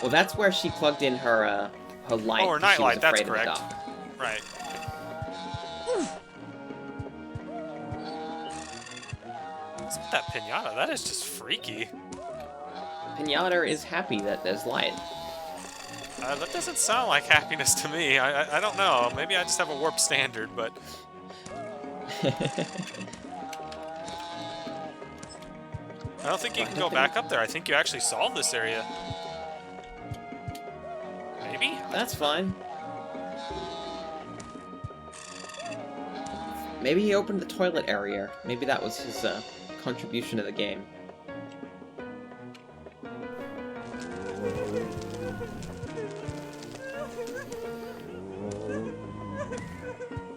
Well, that's where she plugged in her light. Oh, her 'cause she was nightlight, that's afraid of the correct. dark. Right. What's with that pinata? That is just freaky. Pinata is happy that there's light. That doesn't sound like happiness to me. I don't know. Maybe I just have a warped standard, but... I don't think you can go back up there. I think you actually solved this area. Maybe? That's fine. Maybe he opened the toilet area. Maybe that was his contribution to the game.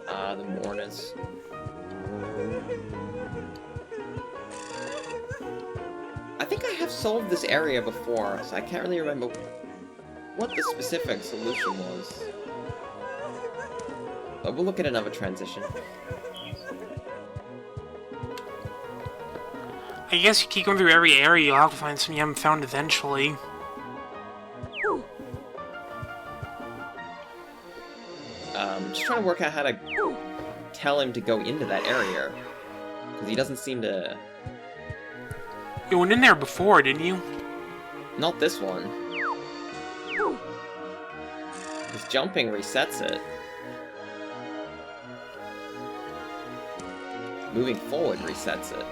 Ah, the mourners. I think I have solved this area before, so I can't really remember what the specific solution was. But we'll look at another transition. I guess you keep going through every area, you'll have to find something you haven't found eventually. I'm just trying to work out how to tell him to go into that area. Because he doesn't seem to... You went in there before, didn't you? Not this one. Because jumping resets it. Moving forward resets it.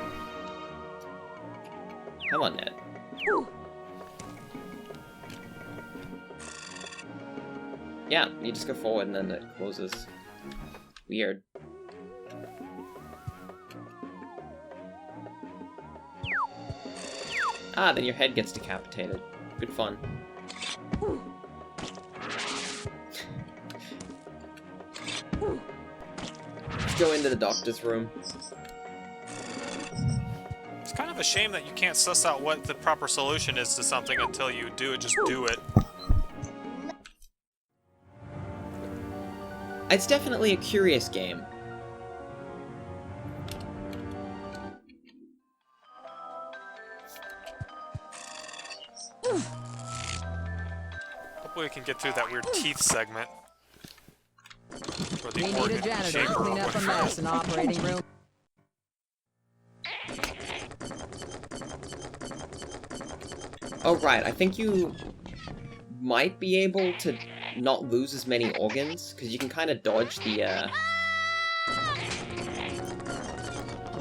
Come on, Ned. Yeah, you just go forward and then it closes. Weird. Ah, then your head gets decapitated. Good fun. Let's go into the doctor's room. It's kind of a shame that you can't suss out what the proper solution is to something until you do it. Just do it. It's definitely a curious game. Hopefully we can get through that weird teeth segment. Or the We need a organ janitor to chamber clean or up a whatever. mess in the operating room. Oh, right. I think you might be able to not lose as many organs, because you can kind of dodge the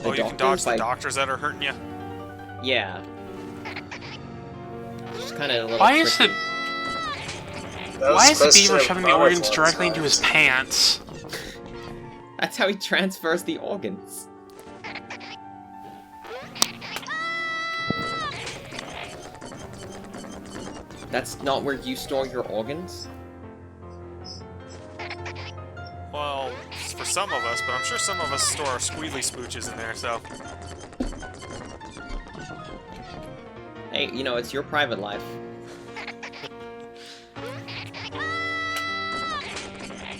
Oh, you can dodge the doctors that are hurting you? Yeah. It's just kind of a little Why is tricky. Why is the beaver shoving the organs directly into his pants? That's how he transfers the organs. That's not where you store your organs? Well, for some of us, but I'm sure some of us store our squealy spooches in there, so... Hey, you know, it's your private life.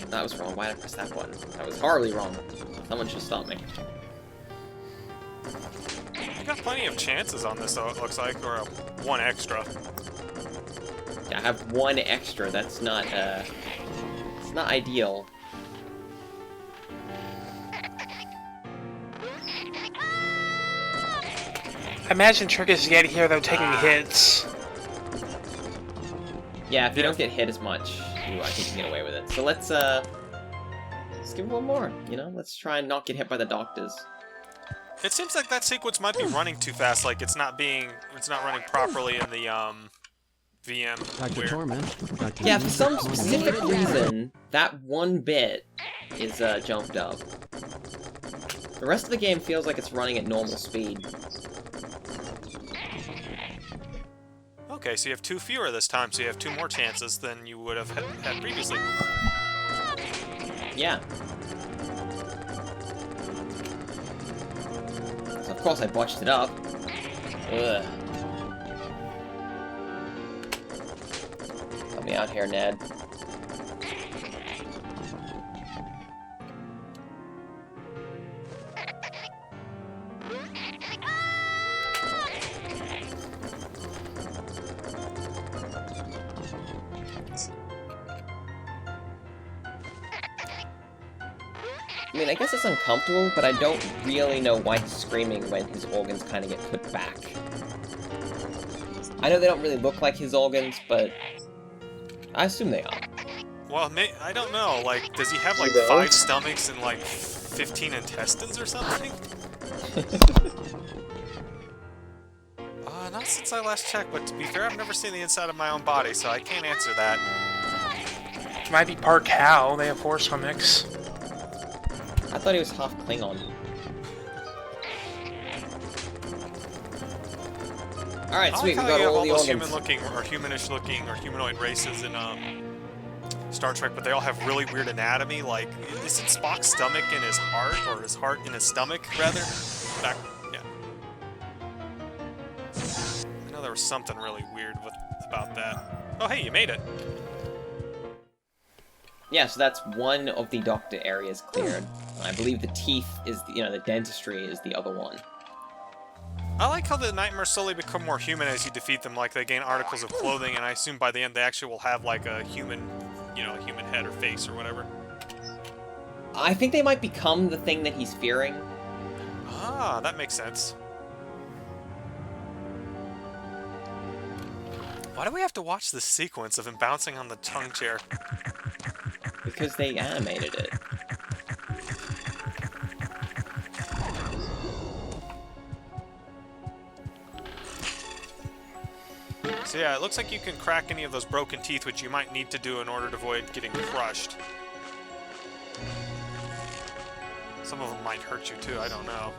That was wrong. Why did I press that button? That was horribly wrong. Someone should stop me. You got plenty of chances on this, though, it looks like, or one extra. Yeah, I have one extra. That's not, it's not ideal. Imagine Trick is getting here without taking hits. Yeah, if you don't get hit as much, I think you can get away with it. So let's give it one more, you know? Let's try and not get hit by the doctors. It seems like that sequence might be running too fast, like it's not running properly in the, VM. Dr. Torment. Yeah, for some specific reason, that one bit is, jumped up. The rest of the game feels like it's running at normal speed. Okay, so you have 2 fewer this time, so you have 2 more chances than you would have had previously. Yeah. So of course I botched it up. Ugh. Help me out here, Ned. I mean, I guess it's uncomfortable, but I don't really know why he's screaming when his organs kind of get put back. I know they don't really look like his organs, but I assume they are. Well, I don't know, like, does he have, like, 5 stomachs and, like, 15 intestines or something? Not since I last checked, but to be fair, I've never seen the inside of my own body, so I can't answer that. Might be part cow. They have 4 stomachs. I thought he was half Klingon. Alright, sweet, we got all the organs. Human-looking, or humanish-looking, or humanoid races in, Star Trek, but they all have really weird anatomy, like, isn't Spock's stomach in his heart, or his heart in his stomach, rather? Yeah. I know there was something really weird about that. Oh, hey, you made it! Yeah, so that's one of the doctor areas cleared. I believe the teeth is, the dentistry is the other one. I like how the nightmares slowly become more human as you defeat them, like they gain articles of clothing, and I assume by the end they actually will have like a human, a human head or face or whatever. I think they might become the thing that he's fearing. Ah, that makes sense. Why do we have to watch this sequence of him bouncing on the tongue chair? Because they animated it. So yeah, it looks like you can crack any of those broken teeth, which you might need to do in order to avoid getting crushed. Some of them might hurt you too, I don't know.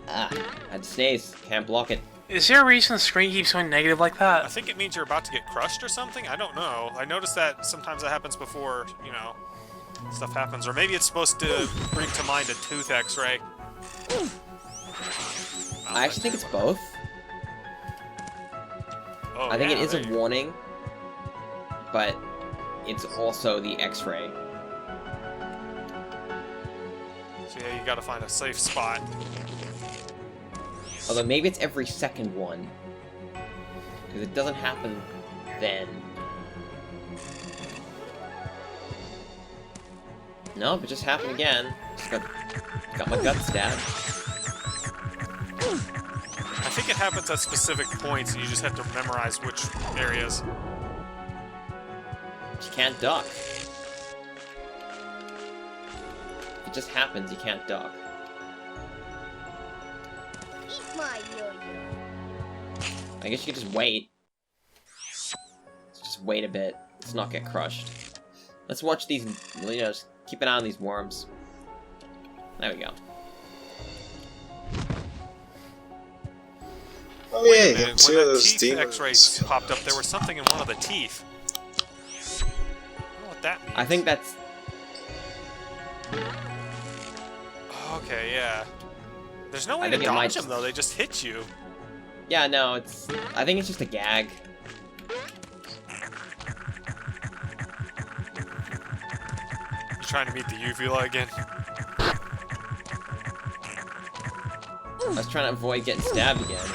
Had to sneeze. Can't block it. Is there a reason the screen keeps going negative like I that? think it means you're about to get crushed or something? I don't know. I noticed that sometimes that happens before, you know, stuff happens. Or maybe it's supposed to bring to mind a tooth x-ray. I actually think it's both. Oh, I think yeah, it is there a you go. warning, but it's also the X-ray. So yeah, you gotta find a safe spot. Although maybe it's every second one, because it doesn't happen then. Nope, it just happened again. Just got my gut stabbed. I think it happens at specific points, and you just have to memorize which areas. You can't duck. It just happens, you can't duck. Eat my yo-yo. I guess you could just wait. Just wait a bit. Let's not get crushed. Let's watch these, you know, just keep an eye on these worms. There we go. Oh Wait yeah, a you minute, can see when that those teeth demons. x-ray popped up, there was something in one of the teeth. I don't know what that means. I think that's... Okay, yeah. There's no way I to think it might dodge them, though. They just hit you. Yeah, no, it's... I think it's just a gag. You trying to meet the uvula again? I was trying to avoid getting stabbed again.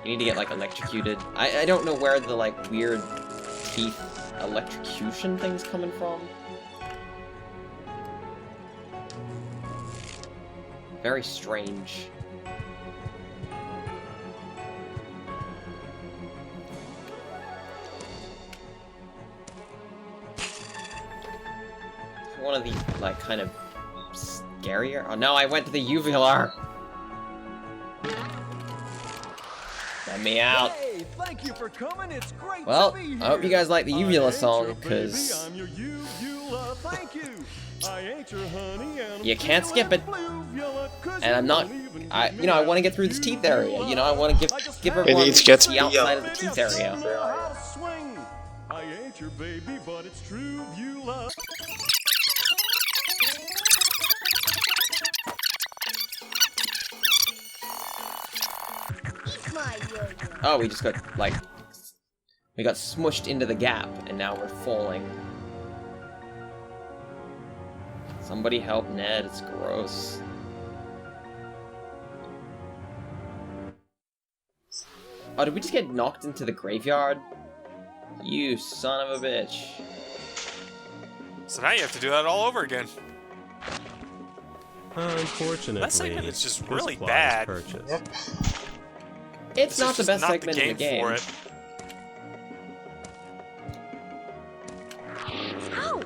You need to get, like, electrocuted. I don't know where the, like, weird teeth electrocution thing's coming from. Very strange. One of the, like, kind of scarier... Oh, no, I went to the uvula! Let me out. Hey, thank you for coming. It's great Well, to be here. I hope you guys like the I uvula ain't song, your baby, 'cause I'm your uvula, thank you. I ain't your honey, and I'm you can't skip it. fluvula, 'cause And I'm not... you know, I want to get through this teeth area. You know, I want to give everyone needs to get the outside of the beyond. teeth area. how to swing. I ain't your baby, but it's true, you love. Eat my yo-yo. Oh, we just got, like... We got smushed into the gap, and now we're falling. Somebody help Ned, it's gross. Oh, did we just get knocked into the graveyard? You son of a bitch. So now you have to do that all over again. Unfortunately, That segment is just this really plot bad. is purchased. Yep. It's This not is the just best not segment in the game. for it. Ow!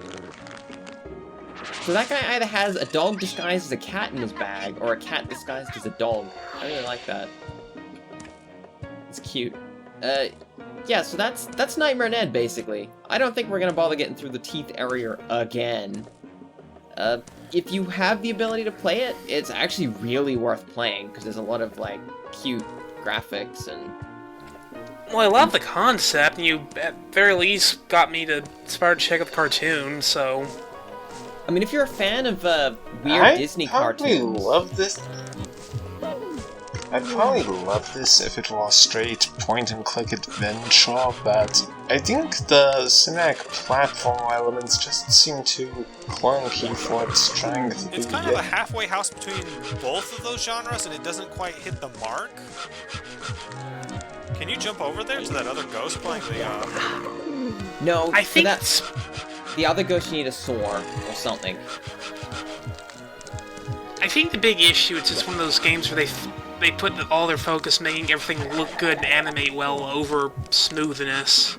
So that guy either has a dog disguised as a cat in his bag, or a cat disguised as a dog. I really like that. It's cute. Yeah, so that's Nightmare Ned, basically. I don't think we're gonna bother getting through the teeth area again. If you have the ability to play it, it's actually really worth playing, because there's a lot of, like, cute graphics and... Well, I love the concept, and you at very least got me to inspired to check out the cartoon, so... I mean, if you're a fan of, weird Disney I probably cartoons... love this. I'd probably love this if it were a straight point-and-click adventure, but I think the cinematic platform elements just seem too clunky for its trying to be. It's kind of a halfway house between both of those genres, and it doesn't quite hit the mark. Can you jump over there to that other ghost playing the, No, I think that's... The other ghost, you need a sword or something. I think the big issue is it's one of those games where they put all their focus making everything look good and animate well over smoothness.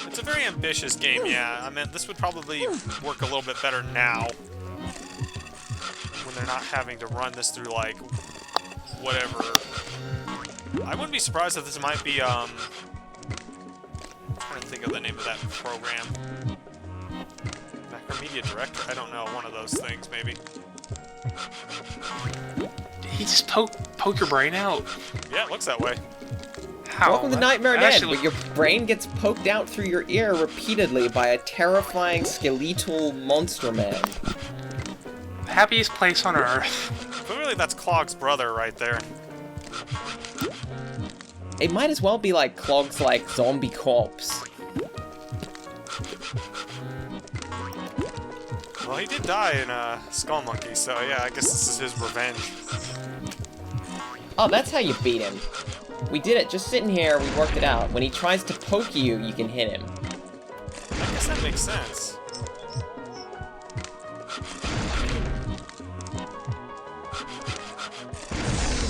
It's a very ambitious game, yeah. I mean, this would probably work a little bit better now. When they're not having to run this through, like, whatever. I wouldn't be surprised if this might be, I'm trying to think of the name of that program. Media Director? I don't know, one of those things, maybe. Did he just poke your brain out? Yeah, it looks that way. How? Welcome to Nightmare Ned, actually where your brain gets poked out through your ear repeatedly by a terrifying skeletal monster man. Happiest place on Earth. Clearly that's Clog's brother right there. It might as well be like Clog's, like, zombie corpse. Well, he did die in Skull Monkey, so yeah, I guess this is his revenge. Oh, that's how you beat him. We did it, just sitting here, we worked it out. When he tries to poke you, you can hit him. I guess that makes sense.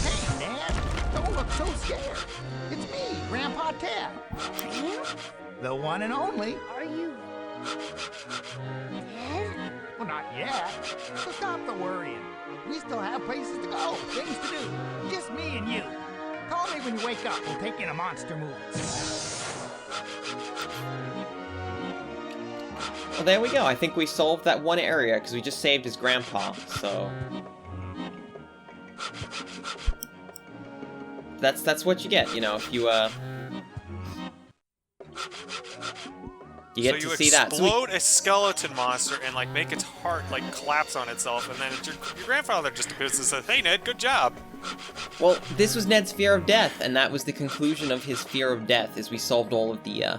Hey, Ned, don't look so scared. It's me, Grandpa Ted. The one and only. Are you dead? Well, not yet. So stop the worrying. We still have places to go, things to do. Just me and you. Call me when you wake up. We'll take in a monster movie. Well, there we go. I think we solved that one area, because we just saved his grandpa, so... That's what you get, you know, if you, You get to see that. So you explode a skeleton monster and, like, make its heart, like, collapse on itself, and then your grandfather just appears and says, "Hey, Ned, good job." Well, this was Ned's fear of death, and that was the conclusion of his fear of death, as we solved all of the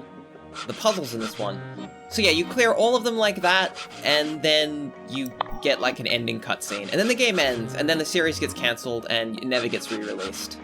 puzzles in this one. So yeah, you clear all of them like that, and then you get, like, an ending cutscene. And then the game ends, and then the series gets cancelled, and it never gets re-released.